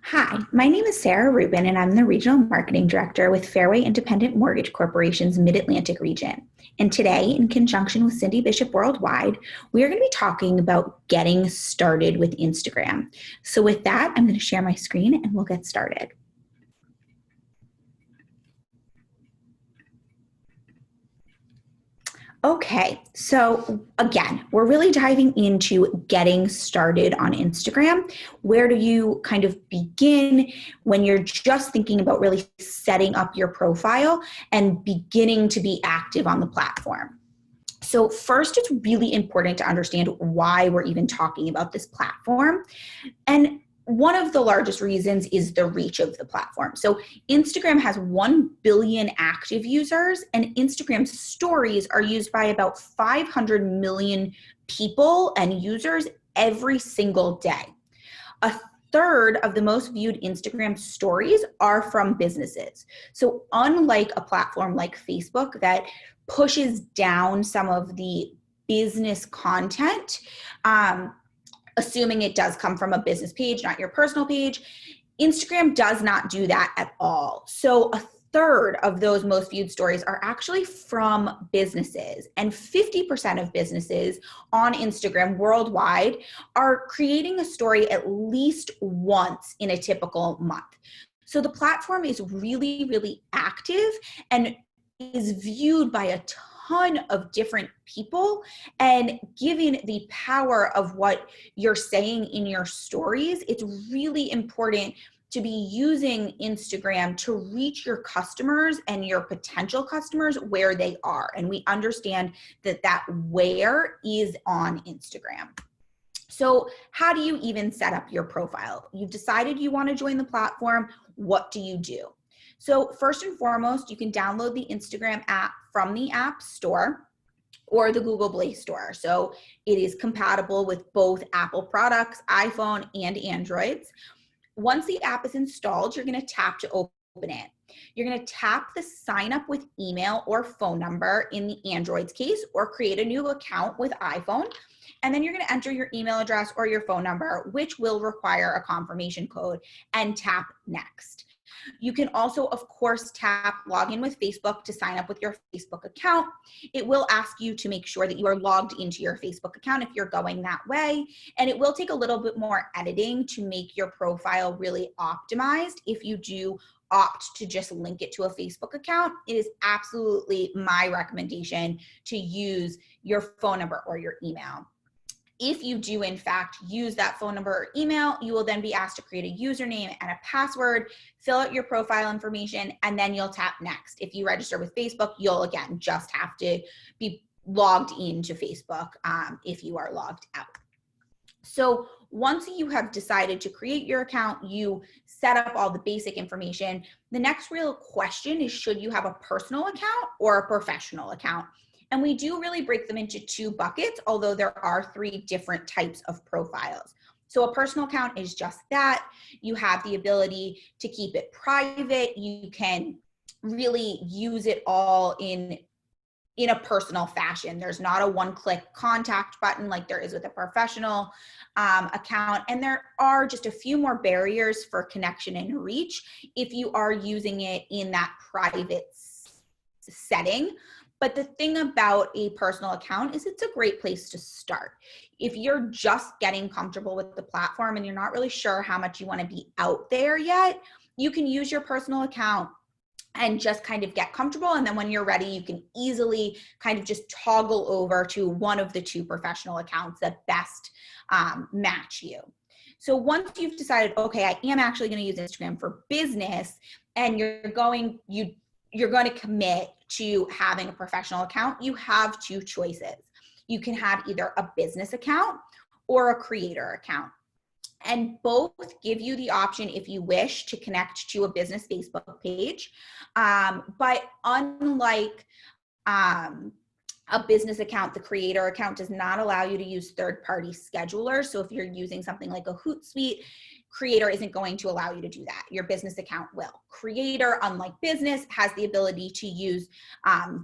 Hi, my name is Sarah Rubin, and I'm the Regional Marketing Director with Fairway Independent Mortgage Corporation's Mid Atlantic region. And today, in conjunction with Cindy Bishop Worldwide, we are going to be talking about getting started with Instagram. So, with that, I'm going to share my screen and we'll get started. Okay, so again, we're really diving into getting started on Instagram. Where do you kind of begin when you're just thinking about really setting up your profile and beginning to be active on the platform? So first, it's really important to understand why we're even talking about this platform. And one of the largest reasons is the reach of the platform. So Instagram has 1 billion active users, and Instagram stories are used by about 500 million people and users every single day. A third of the most viewed Instagram stories are from businesses. So unlike a platform like Facebook that pushes down some of the business content, assuming it does come from a business page, not your personal page, Instagram does not do that at all. So a third of those most viewed stories are actually from businesses, and 50% of businesses on Instagram worldwide are creating a story at least once in a typical month. So the platform is really, really active and is viewed by a ton of different people, and given the power of what you're saying in your stories, it's really important to be using Instagram to reach your customers and your potential customers where they are. And we understand that that where is on Instagram. So how do you even set up your profile? You've decided you want to join the platform. What do you do? So first and foremost, you can download the Instagram app from the App Store or the Google Play Store. So it is compatible with both Apple products, iPhone and Androids. Once the app is installed, you're going to tap to open it. You're going to tap the sign up with email or phone number in the Android's case, or create a new account with iPhone. And then you're going to enter your email address or your phone number, which will require a confirmation code, and tap next. You can also, of course, tap login with Facebook to sign up with your Facebook account. It will ask you to make sure that you are logged into your Facebook account if you're going that way. And it will take a little bit more editing to make your profile really optimized. If you do opt to just link it to a Facebook account, it is absolutely my recommendation to use your phone number or your email. If you do, in fact, use that phone number or email, you will then be asked to create a username and a password, fill out your profile information, and then you'll tap next. If you register with Facebook, you'll, again, just have to be logged into Facebook if you are logged out. So once you have decided to create your account, you set up all the basic information. The next real question is, should you have a personal account or a professional account? And we do really break them into two buckets, although there are three different types of profiles. So a personal account is just that. You have the ability to keep it private. You can really use it all in a personal fashion. There's not a one-click contact button like there is with a professional account. And there are just a few more barriers for connection and reach if you are using it in that private setting. But the thing about a personal account is it's a great place to start. If you're just getting comfortable with the platform and you're not really sure how much you want to be out there yet, you can use your personal account and just kind of get comfortable. And then when you're ready, you can easily kind of just toggle over to one of the two professional accounts that best match you. So once you've decided, okay, I am actually going to use Instagram for business, and you're going to commit to having a professional account, you have two choices. You can have either a business account or a creator account. And both give you the option, if you wish, to connect to a business Facebook page. But unlike a business account, the creator account does not allow you to use third-party schedulers. So if you're using something like a Hootsuite, Creator isn't going to allow you to do that. Your business account will. Creator, unlike business, has the ability to use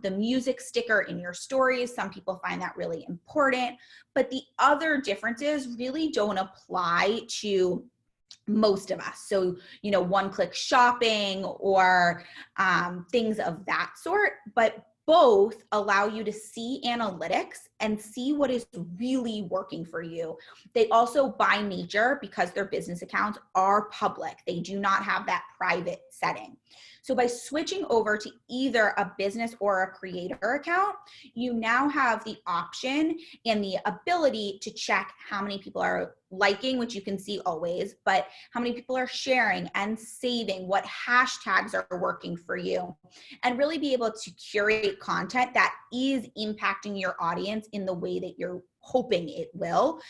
the music sticker in your stories. Some people find that really important, but the other differences really don't apply to most of us. So, one-click shopping or things of that sort, but both allow you to see analytics and see what is really working for you. They also, by nature, because their business accounts are public, they do not have that private setting. So by switching over to either a business or a creator account, you now have the option and the ability to check how many people are liking, which you can see always, but how many people are sharing and saving, what hashtags are working for you, and really be able to curate content that is impacting your audience in the way that you're hoping it will.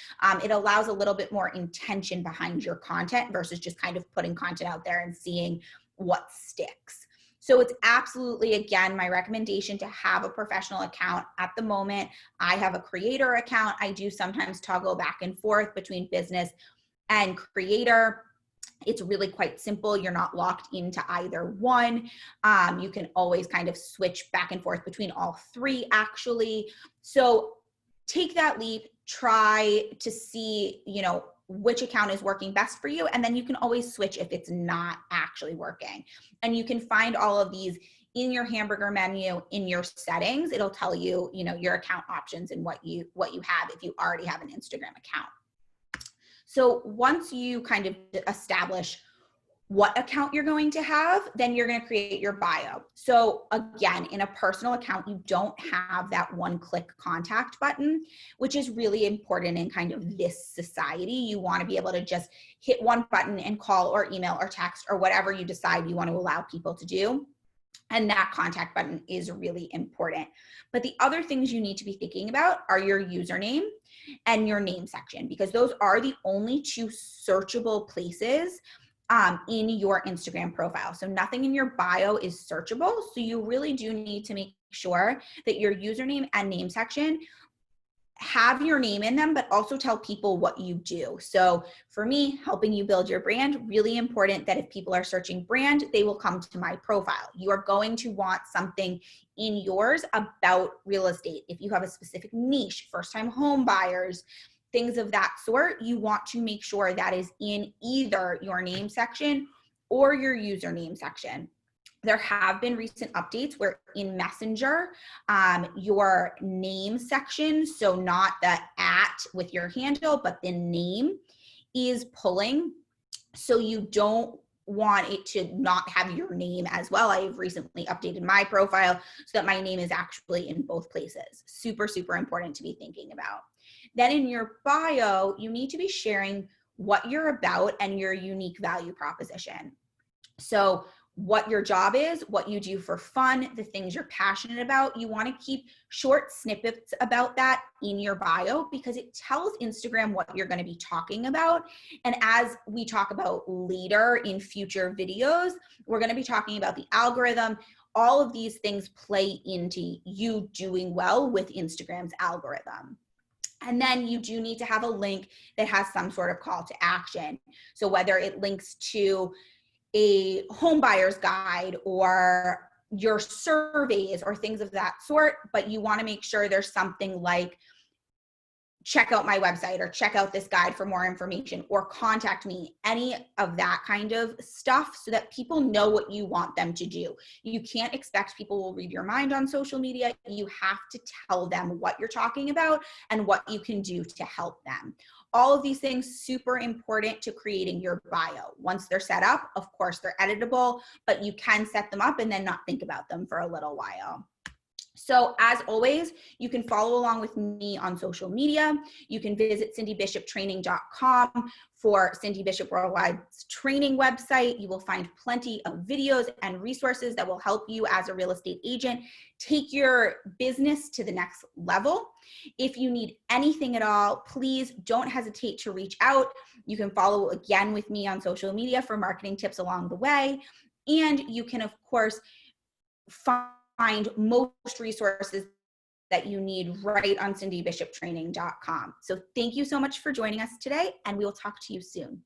It allows a little bit more intention behind your content versus just kind of putting content out there and seeing what sticks. So it's absolutely, again, my recommendation to have a professional account. At the moment, I have a creator account. I do sometimes toggle back and forth between business and creator. It's really quite simple. You're not locked into either one. You can always kind of switch back and forth between all three, actually. So take that leap, try to see, which account is working best for you. And then you can always switch if it's not actually working. And you can find all of these in your hamburger menu, in your settings. It'll tell you, your account options and what you have if you already have an Instagram account. So once you kind of establish what account you're going to have, then you're going to create your bio. So again, in a personal account, you don't have that one-click contact button, which is really important in kind of this society. You want to be able to just hit one button and call or email or text or whatever you decide you want to allow people to do. And that contact button is really important. But the other things you need to be thinking about are your username and your name section, because those are the only two searchable places in your Instagram profile. So nothing in your bio is searchable. So you really do need to make sure that your username and name section have your name in them, but also tell people what you do. So for me, helping you build your brand, really important that if people are searching brand, they will come to my profile. You are going to want something in yours about real estate. If you have a specific niche, first-time home buyers, things of that sort, you want to make sure that is in either your name section or your username section. There have been recent updates where in Messenger, your name section, so not the @ with your handle, but the name is pulling. So you don't want it to not have your name as well. I've recently updated my profile so that my name is actually in both places. Super, super important to be thinking about. Then in your bio, you need to be sharing what you're about and your unique value proposition. So what your job is, what you do for fun, the things you're passionate about. You want to keep short snippets about that in your bio because it tells Instagram what you're going to be talking about. And as we talk about later in future videos, we're going to be talking about the algorithm. All of these things play into you doing well with Instagram's algorithm. And then you do need to have a link that has some sort of call to action. So whether it links to a home buyer's guide or your surveys or things of that sort, but you want to make sure there's something like check out my website or check out this guide for more information or contact me, any of that kind of stuff so that people know what you want them to do. You can't expect people will read your mind on social media. You have to tell them what you're talking about and what you can do to help them. All of these things super important to creating your bio. Once they're set up, of course, they're editable, but you can set them up and then not think about them for a little while. So as always, you can follow along with me on social media. You can visit cindybishoptraining.com for Cindy Bishop Worldwide's training website. You will find plenty of videos and resources that will help you as a real estate agent take your business to the next level. If you need anything at all, please don't hesitate to reach out. You can follow again with me on social media for marketing tips along the way. And you can, of course, find most resources that you need right on cindybishoptraining.com. So thank you so much for joining us today, and we will talk to you soon.